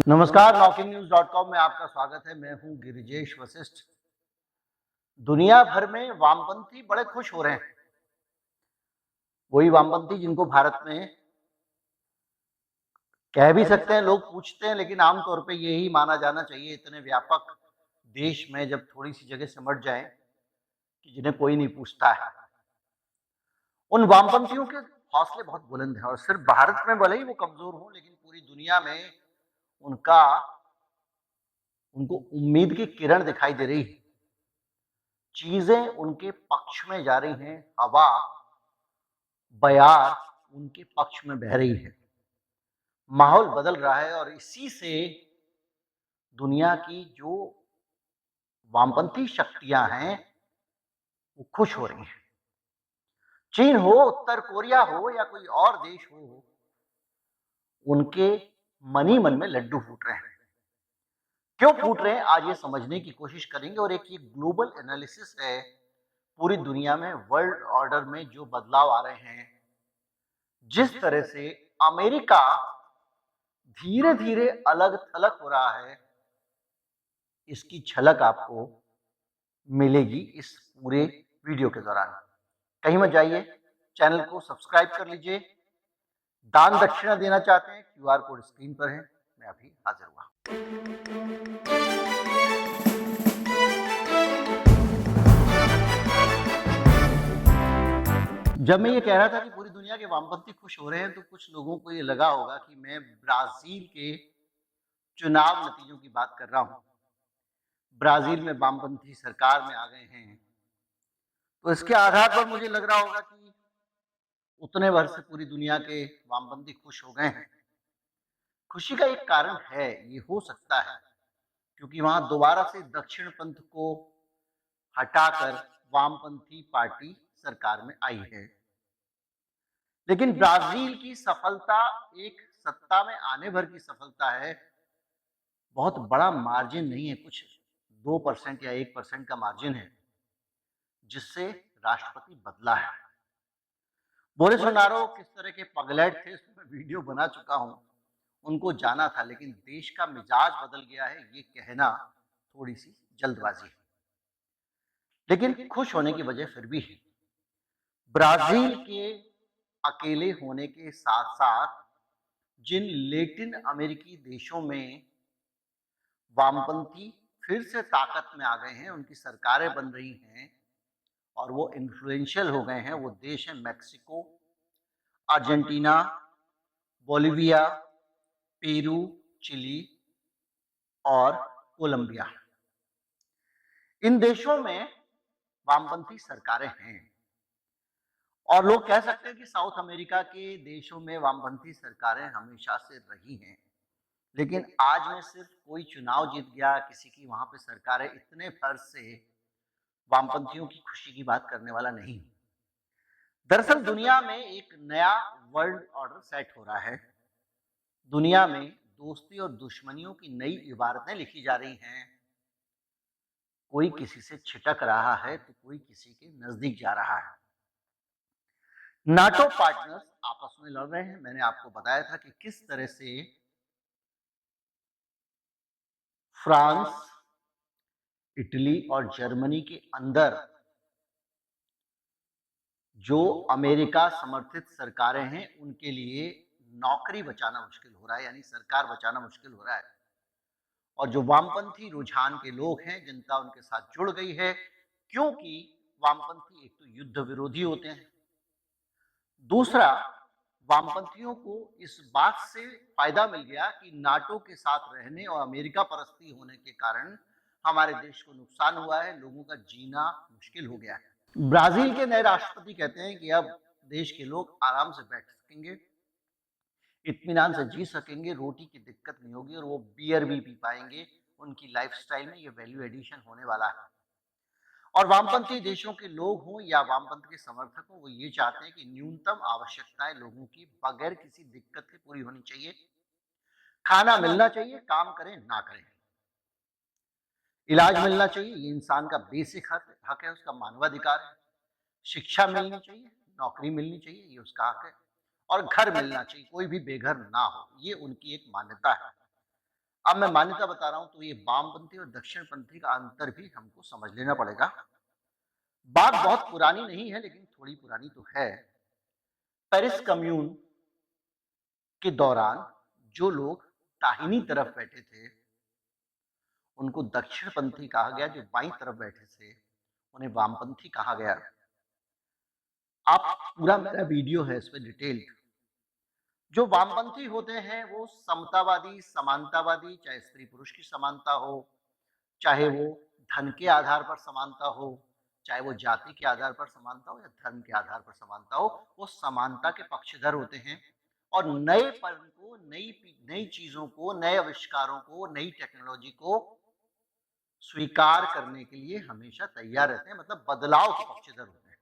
नमस्कार, नॉकिंगन्यूज.com में आपका स्वागत है। मैं हूं गिरिजेश वशिष्ठ। दुनिया भर में वामपंथी बड़े खुश हो रहे हैं। वही वामपंथी जिनको भारत में कह भी सकते हैं, लोग पूछते हैं, लेकिन आमतौर पे यही माना जाना चाहिए इतने व्यापक देश में जब थोड़ी सी जगह सिमट जाए कि जिन्हें कोई नहीं पूछता है। उन वामपंथियों के हौसले बहुत बुलंद हैं और सिर्फ भारत में भले ही वो कमजोर हों, लेकिन पूरी दुनिया में उनको उम्मीद की किरण दिखाई दे रही है। चीजें उनके पक्ष में जा रही हैं, हवा बयार उनके पक्ष में बह रही है। माहौल बदल रहा है और इसी से दुनिया की जो वामपंथी शक्तियां हैं वो खुश हो रही हैं। चीन हो, उत्तर कोरिया हो या कोई और देश हो, उनके मन ही मन में लड्डू फूट रहे हैं। क्यों फूट रहे हैं, आज ये समझने की कोशिश करेंगे। और एक ये ग्लोबल एनालिसिस है, पूरी दुनिया में वर्ल्ड ऑर्डर में जो बदलाव आ रहे हैं, जिस तरह से अमेरिका धीरे धीरे अलग थलग हो रहा है, इसकी झलक आपको मिलेगी इस पूरे वीडियो के दौरान। कहीं मत जाइए, चैनल को सब्सक्राइब कर लीजिए। दान दक्षिणा देना चाहते हैं, क्यूआर कोड स्क्रीन पर है। मैं अभी हाजिर हुआ। जब मैं ये कह रहा था कि पूरी दुनिया के वामपंथी खुश हो रहे हैं, तो कुछ लोगों को ये लगा होगा कि मैं ब्राजील के चुनाव नतीजों की बात कर रहा हूं। ब्राजील में वामपंथी सरकार में आ गए हैं, तो इसके आधार पर मुझे लग रहा होगा कि उतने भर से पूरी दुनिया के वामपंथी खुश हो गए हैं। खुशी का एक कारण है, ये हो सकता है क्योंकि वहां दोबारा से दक्षिण पंथ को हटाकर वामपंथी पार्टी सरकार में आई है। लेकिन ब्राजील की सफलता एक सत्ता में आने भर की सफलता है, बहुत बड़ा मार्जिन नहीं है। कुछ 2% या 1% का मार्जिन है जिससे राष्ट्रपति बदला है। बोल्सोनारो किस तरह के पगलैट थे, इसमें वीडियो बना चुका हूं, उनको जाना था, लेकिन देश का मिजाज बदल गया है, ये कहना थोड़ी सी जल्दबाजी है। लेकिन खुश होने की वजह फिर भी है। ब्राजील के अकेले होने के साथ साथ जिन लेटिन अमेरिकी देशों में वामपंथी फिर से ताकत में आ गए हैं, उनकी सरकारें बन रही हैं और वो इन्फ्लुएंशियल हो गए हैं, वो देश हैं Mexico, Argentina, Bolivia, Peru, Chile और कोलंबिया। इन देशों में वामपंथी सरकारें हैं और लोग कह सकते हैं कि साउथ अमेरिका के देशों में वामपंथी सरकारें हमेशा से रही हैं। लेकिन आज में सिर्फ कोई चुनाव जीत गया, किसी की वहां पे सरकारें, इतने फर्ज से वामपंथियों की खुशी की बात करने वाला नहीं। दरअसल दुनिया में एक नया वर्ल्ड ऑर्डर सेट हो रहा है। दुनिया में दोस्ती और दुश्मनियों की नई इबारतें लिखी जा रही हैं। कोई किसी से छिटक रहा है तो कोई किसी के नजदीक जा रहा है। नाटो पार्टनर्स आपस में लड़ रहे हैं। मैंने आपको बताया था कि किस तरह से फ्रांस, इटली और जर्मनी के अंदर जो अमेरिका समर्थित सरकारें हैं, उनके लिए नौकरी बचाना मुश्किल हो रहा है, यानी सरकार बचाना मुश्किल हो रहा है। और जो वामपंथी रुझान के लोग हैं, जनता उनके साथ जुड़ गई है, क्योंकि वामपंथी एक तो युद्ध विरोधी होते हैं, दूसरा वामपंथियों को इस बात से फायदा मिल गया कि नाटो के साथ रहने और अमेरिका परस्ती होने के कारण हमारे देश को नुकसान हुआ है, लोगों का जीना मुश्किल हो गया है। ब्राजील के नए राष्ट्रपति कहते हैं कि अब देश के लोग आराम से बैठ सकेंगे, इत्मीनान से जी सकेंगे, रोटी की दिक्कत नहीं होगी और वो बियर भी पी पाएंगे। उनकी लाइफस्टाइल में ये वैल्यू एडिशन होने वाला है। और वामपंथी देशों के लोग हों या वामपंथ के समर्थक हों, वो ये चाहते हैं कि न्यूनतम आवश्यकताएं लोगों की बगैर किसी दिक्कत के पूरी होनी चाहिए। खाना मिलना चाहिए, काम करें ना करें, इलाज मिलना चाहिए, ये इंसान का बेसिक हक है, उसका मानवाधिकार है। शिक्षा मिलनी चाहिए, नौकरी मिलनी चाहिए, ये उसका हक है। और घर मिलना चाहिए, कोई भी बेघर ना हो, ये उनकी एक मान्यता है। अब मैं मान्यता बता रहा हूं तो ये वामपंथी और दक्षिणपंथी का अंतर भी हमको समझ लेना पड़ेगा। बात बहुत पुरानी नहीं है लेकिन थोड़ी पुरानी तो है। पेरिस कम्यून के दौरान जो लोग दाहिनी तरफ बैठे थे उनको दक्षिणपंथी कहा गया, जो बाईं तरफ बैठे थे उन्हें वामपंथी कहा गया। आप पूरा मेरा वीडियो है इस पे डिटेल्ड। जो वामपंथी होते हैं वो समतावादी, समानतावादी, चाहे स्त्री पुरुष की समानता हो, चाहे वो धन के आधार पर समानता हो, चाहे वो जाति के आधार पर समानता हो या धर्म के आधार पर समानता हो, वो समानता के पक्षधर होते हैं और नएपन को, नई नई चीजों को, नए आविष्कारों को, नई टेक्नोलॉजी को स्वीकार करने के लिए हमेशा तैयार रहते हैं, मतलब बदलाव के पक्षधर होते हैं।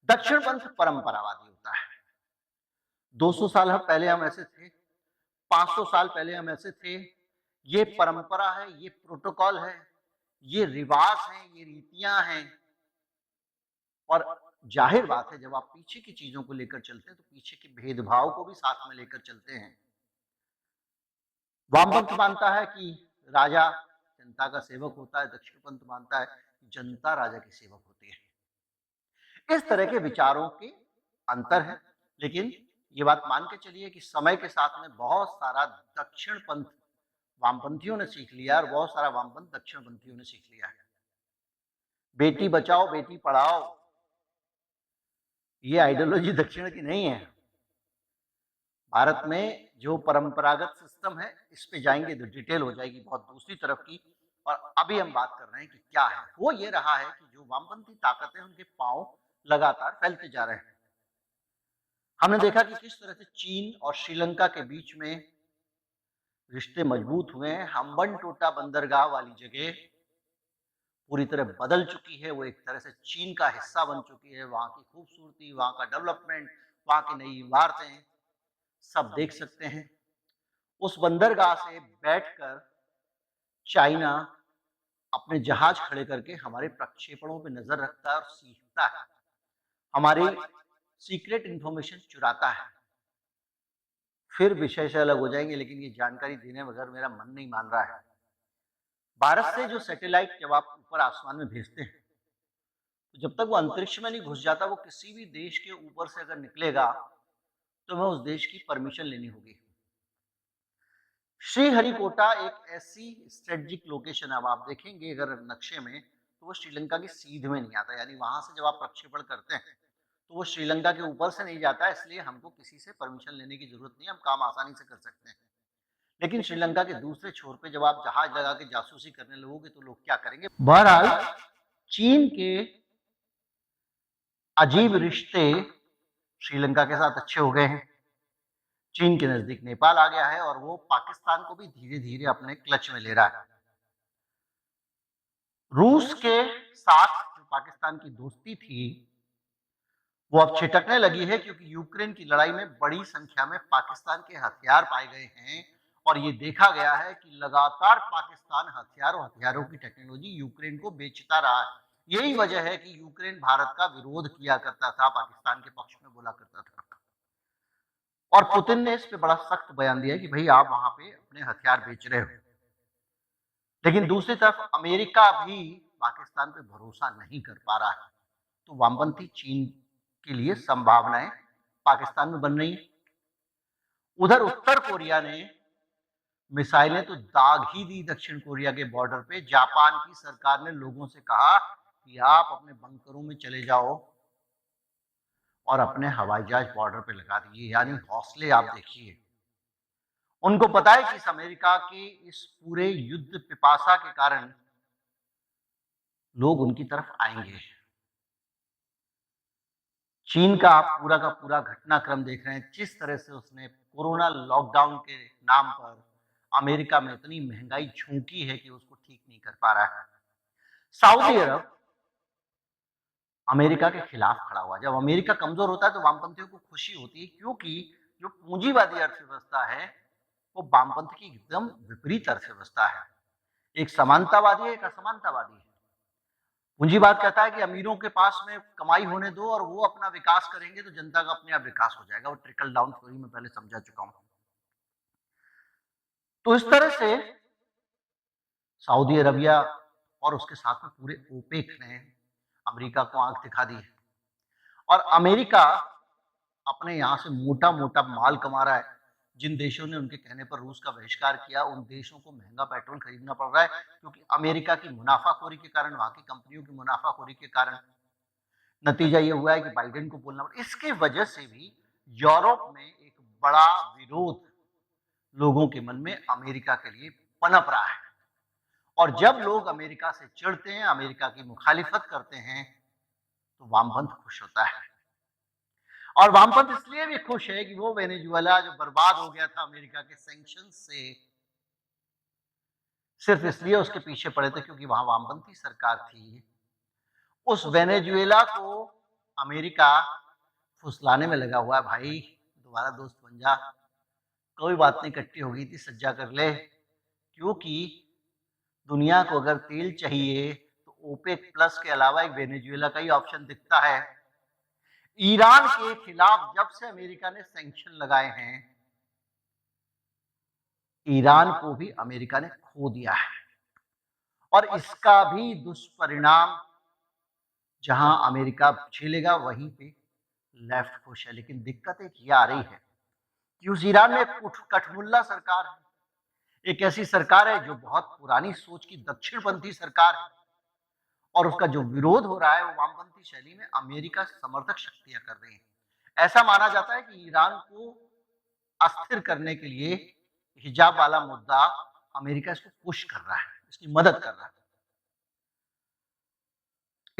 दक्षिण पंथ परंपरावादी होता है। 200 साल पहले हम ऐसे थे, 500 साल पहले हम ऐसे थे। ये परंपरा है, ये प्रोटोकॉल है, ये रिवाज है, ये रीतियां हैं। और जाहिर बात है जब आप पीछे की चीजों को लेकर चलते हैं तो पीछे के भेदभाव को भी साथ में लेकर चलते हैं। वामपंथ मानता है कि राजा जनता का सेवक होता है, दक्षिण पंथ मानता है कि जनता राजा की सेवक होती है। इस तरह के विचारों के अंतर है, लेकिन ये बात मान के चलिए कि समय के साथ में बहुत सारा दक्षिण पंथ वामपंथियों ने सीख लिया और बहुत सारा वामपंथ दक्षिणपंथियों ने सीख लिया है। बेटी बचाओ बेटी पढ़ाओ ये आइडियोलॉजी दक्षिण की नहीं है। भारत में जो परंपरागत सिस्टम है इस पे जाएंगे तो डिटेल हो जाएगी बहुत दूसरी तरफ की। और अभी हम बात कर रहे हैं कि क्या है, वो ये रहा है कि जो वामपंथी ताकतें उनके पांव लगातार फैलते जा रहे हैं। हमने देखा कि किस तरह से चीन और श्रीलंका के बीच में रिश्ते मजबूत हुए हैं। हम्बनटोटा बंदरगाह वाली जगह पूरी तरह बदल चुकी है, वो एक तरह से चीन का हिस्सा बन चुकी है। वहां की खूबसूरती, वहां का डेवलपमेंट, वहां की नई इमारतें सब देख सकते हैं। उस बंदरगाह से बैठकर चाइना अपने जहाज खड़े करके हमारे प्रक्षेपणों पे नजर रखता है और सीखता है, हमारी सीक्रेट इंफॉर्मेशन चुराता है। फिर विषय से अलग हो जाएंगे, लेकिन ये जानकारी देने बगैर मेरा मन नहीं मान रहा है। भारत से जो सैटेलाइट जब आप ऊपर आसमान में भेजते हैं तो जब तक वो अंतरिक्ष में नहीं घुस जाता, वो किसी भी देश के ऊपर से अगर निकलेगा तो हमें उस देश की परमिशन लेनी होगी। श्रीहरिकोटा एक ऐसी स्ट्रेटेजिक लोकेशन है, अब आप देखेंगे अगर नक्शे में तो वो श्रीलंका की सीध में नहीं आता, यानी वहां से जब आप प्रक्षेपण करते हैं तो वो श्रीलंका के ऊपर से नहीं जाता, इसलिए हमको किसी से परमिशन लेने की जरूरत नहीं, हम काम आसानी से कर सकते हैं। लेकिन श्रीलंका के दूसरे छोर पे जब आप जहाज लगा के जासूसी करने लगोगे तो लोग क्या करेंगे। बहरहाल चीन के अजीब रिश्ते श्रीलंका के साथ अच्छे हो गए हैं। चीन के नजदीक नेपाल आ गया है और वो पाकिस्तान को भी धीरे धीरे अपने क्लच में ले रहा है। रूस के साथ जो पाकिस्तान की दोस्ती थी वो अब छिटकने लगी है, क्योंकि यूक्रेन की लड़ाई में बड़ी संख्या में पाकिस्तान के हथियार पाए गए हैं और ये देखा गया है कि लगातार पाकिस्तान हथियार और हथियारों की टेक्नोलॉजी यूक्रेन को बेचता रहा है। यही वजह है कि यूक्रेन भारत का विरोध किया करता था, पाकिस्तान के पक्ष में बोला करता था। और पुतिन ने इस पे बड़ा सख्त बयान दिया कि भाई आप वहां पे अपने हथियार बेच रहे हो। लेकिन दूसरी तरफ अमेरिका भी पाकिस्तान पे भरोसा नहीं कर पा रहा है, तो वामपंथी चीन के लिए संभावनाएं पाकिस्तान में बन रही हैं। उधर उत्तर कोरिया ने मिसाइलें तो दाग ही दी दक्षिण कोरिया के बॉर्डर पे। जापान की सरकार ने लोगों से कहा कि आप अपने बंकरों में चले जाओ और अपने हवाई जहाज बॉर्डर पे लगा दिए, यानी हौसले आप देखिए। उनको पता है कि इस अमेरिका की इस पूरे युद्ध पिपासा के कारण लोग उनकी तरफ आएंगे। चीन का आप पूरा का पूरा घटनाक्रम देख रहे हैं, जिस तरह से उसने कोरोना लॉकडाउन के नाम पर अमेरिका में इतनी महंगाई झोंकी है कि उसको ठीक नहीं कर पा रहा है। सऊदी अरब अमेरिका के खिलाफ खड़ा हुआ। जब अमेरिका कमजोर होता है तो वामपंथियों को खुशी होती है, क्योंकि जो पूंजीवादी अर्थव्यवस्था है वो वामपंथ की एकदम विपरीत अर्थव्यवस्था है। एक समानतावादी है, एक असमानतावादी है। पूंजीवाद कहता है कि अमीरों के पास में कमाई होने दो और वो अपना विकास करेंगे तो जनता का अपने आप विकास हो जाएगा। वो ट्रिकल डाउन थ्योरी में पहले समझा चुका हूं। तो इस तरह से सऊदी अरबिया और उसके साथ में पूरे ओपेक ने अमेरिका को आंख दिखा दी है और अमेरिका अपने यहाँ से मोटा-मोटा माल कमा रहा है। जिन देशों ने उनके कहने पर रूस का बहिष्कार किया, उन देशों को महँगा पेट्रोल खरीदना पड़ रहा है क्योंकि अमेरिका की मुनाफ़ाखोरी के कारण, वहाँ की कंपनियों की मुनाफ़ाखोरी के कारण नतीजा ये हुआ है कि बाइडेन को बोलना पड़ा। इसकी वजह से भी यूरोप में एक बड़ा विरोध लोगों के मन में अमेरिका के लिए पनप रहा है और जब लोग अमेरिका से चिढ़ते हैं, अमेरिका की मुखालिफत करते हैं, तो वामपंथ खुश होता है। और वामपंथ इसलिए भी खुश है कि वो वेनेजुएला जो बर्बाद हो गया था अमेरिका के सैंक्शन से, सिर्फ इसलिए उसके पीछे पड़े थे क्योंकि वहां वामपंथी सरकार थी। उस वेनेजुएला को अमेरिका फुसलाने में लगा हुआ है, भाई दोबारा दोस्त बन जा, कोई बात नहीं, इकट्ठी हो गई थी, सज्जा कर ले, क्योंकि दुनिया को अगर तेल चाहिए तो ओपेक प्लस के अलावा एक वेनेजुएला का ही ऑप्शन दिखता है। ईरान के खिलाफ जब से अमेरिका ने सैंक्शन लगाए हैं, ईरान को भी अमेरिका ने खो दिया है और इसका भी दुष्परिणाम जहां अमेरिका झेलेगा वहीं पे लेफ्ट खुश है। लेकिन दिक्कत एक ये आ रही है कि उस ईरान में कठमुल्ला सरकार है, एक ऐसी सरकार है जो बहुत पुरानी सोच की दक्षिणपंथी सरकार है और उसका जो विरोध हो रहा है वो वामपंथी शैली में अमेरिका समर्थक शक्तियां कर रही हैं। ऐसा माना जाता है कि ईरान को अस्थिर करने के लिए हिजाब वाला मुद्दा अमेरिका इसको पुश कर रहा है, इसकी मदद कर रहा है।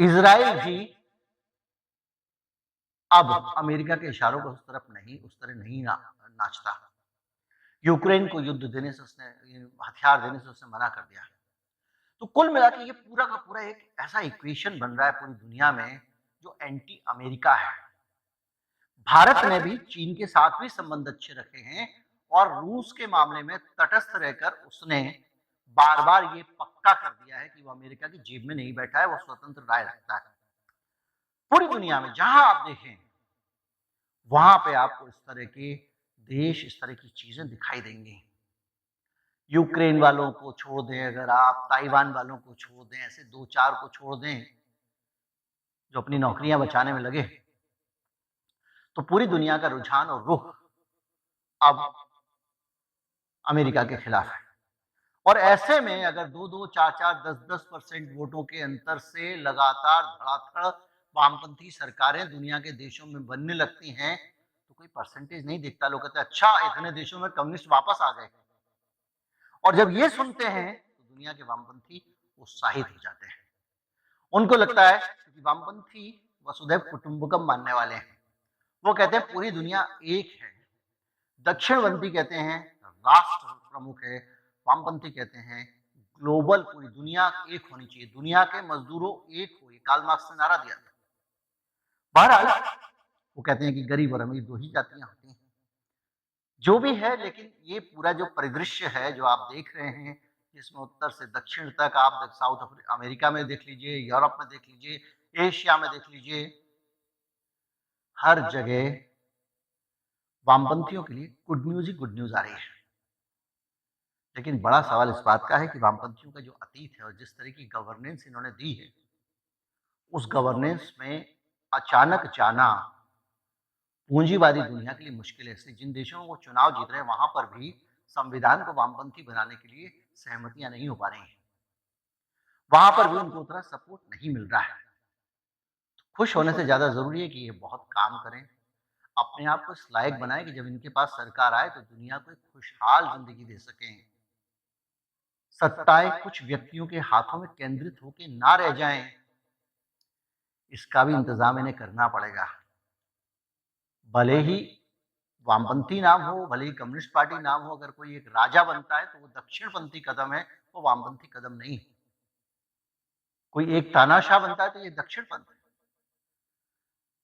इजराइल भी अब अमेरिका के इशारों पर उस तरह नहीं नाचता। यूक्रेन को युद्ध देने से उसने, हथियार देने से उसने मना कर दिया। तो कुल मिला के ये पूरा का पूरा एक ऐसा इक्वेशन बन रहा है पूरी दुनिया में जो एंटी अमेरिका है। भारत ने भी चीन के साथ भी संबंध अच्छे रखे हैं और रूस के मामले में तटस्थ रहकर उसने बार बार ये पक्का कर दिया है कि वो अमेरिका की जेब में नहीं बैठा है, वो स्वतंत्र राय रखता है। पूरी दुनिया में जहां आप देखें वहां पे आपको इस तरह के देश, इस तरह की चीजें दिखाई देंगी। यूक्रेन वालों को छोड़ दें, अगर आप ताइवान वालों को छोड़ दें, ऐसे दो चार को छोड़ दें जो अपनी नौकरियां बचाने में लगे, तो पूरी दुनिया का रुझान और रुख अब अमेरिका के खिलाफ है। और ऐसे में अगर 2-2, 4-4, 10-10% वोटों के अंतर से लगातार धड़ाधड़ वामपंथी सरकारें दुनिया के देशों में बनने लगती हैं, तो कोई परसेंटेज नहीं दिखता। लोग कहते हैं अच्छा इतने देशों में कम्युनिस्ट वापस आ गए। और जब ये सुनते हैं तो दुनिया के वामपंथी उत्साहित हो जाते हैं। उनको लगता है कि वामपंथी वसुधैव कुटुंबकम मानने वाले हैं। वो कहते हैं पूरी दुनिया एक है। दक्षिणपंथी कहते हैं राष्ट्र प्रमुख है, वामपंथी कहते हैं ग्लोबल, पूरी दुनिया एक होनी चाहिए, दुनिया के मजदूरों एक हो, कार्ल मार्क्स ने नारा दिया था। बहरहाल वो कहते हैं कि गरीब और अमीर दो ही जातियां होती हैं, जो भी है। लेकिन ये पूरा जो परिदृश्य है जो आप देख रहे हैं, जिसमें उत्तर से दक्षिण तक आप साउथ अमेरिका में देख लीजिए, यूरोप में देख लीजिए, एशिया में देख लीजिए, हर जगह वामपंथियों के लिए गुड न्यूज ही गुड न्यूज आ रही है। लेकिन बड़ा सवाल इस बात का है कि वामपंथियों का जो अतीत है और जिस तरह की गवर्नेंस इन्होंने दी है, उस गवर्नेंस में अचानक जाना पूंजीवादी दुनिया के लिए मुश्किल है। इसलिए जिन देशों में वो चुनाव जीत रहे हैं वहां पर भी संविधान को वामपंथी बनाने के लिए सहमतियां नहीं हो पा रही हैं, वहां पर भी उनको उतना सपोर्ट नहीं मिल रहा है। तो खुश होने से ज्यादा जरूरी है कि ये बहुत काम करें, अपने आप को इस लायक बनाएं कि जब इनके पास सरकार आए तो दुनिया को एक खुशहाल जिंदगी दे सकें। सत्ताएं कुछ व्यक्तियों के हाथों में केंद्रित होकर ना रह जाएं, इसका भी इंतजाम इन्हें करना पड़ेगा। भले ही वामपंथी नाम हो, भले ही कम्युनिस्ट पार्टी नाम हो, अगर कोई एक राजा बनता है तो वो दक्षिणपंथी कदम है, वो वामपंथी कदम नहीं। कोई एक तानाशाह बनता है तो ये दक्षिणपंथ है।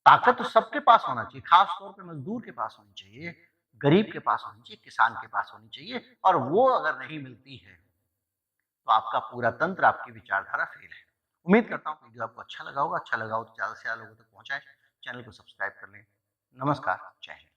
ताकत तो सबके पास होना चाहिए, खास तौर पे मजदूर के पास होनी चाहिए, गरीब के पास होनी चाहिए, किसान के पास होनी चाहिए। और वो अगर नहीं मिलती है तो आपका पूरा तंत्र, आपकी विचारधारा फेल है। उम्मीद करता हूँ वीडियो आपको अच्छा लगा होगा। अच्छा लगा हो तो ज़्यादा से ज़्यादा लोगों तक पहुँचाएं, चैनल को सब्सक्राइब कर लें। नमस्कार, जय हिंद।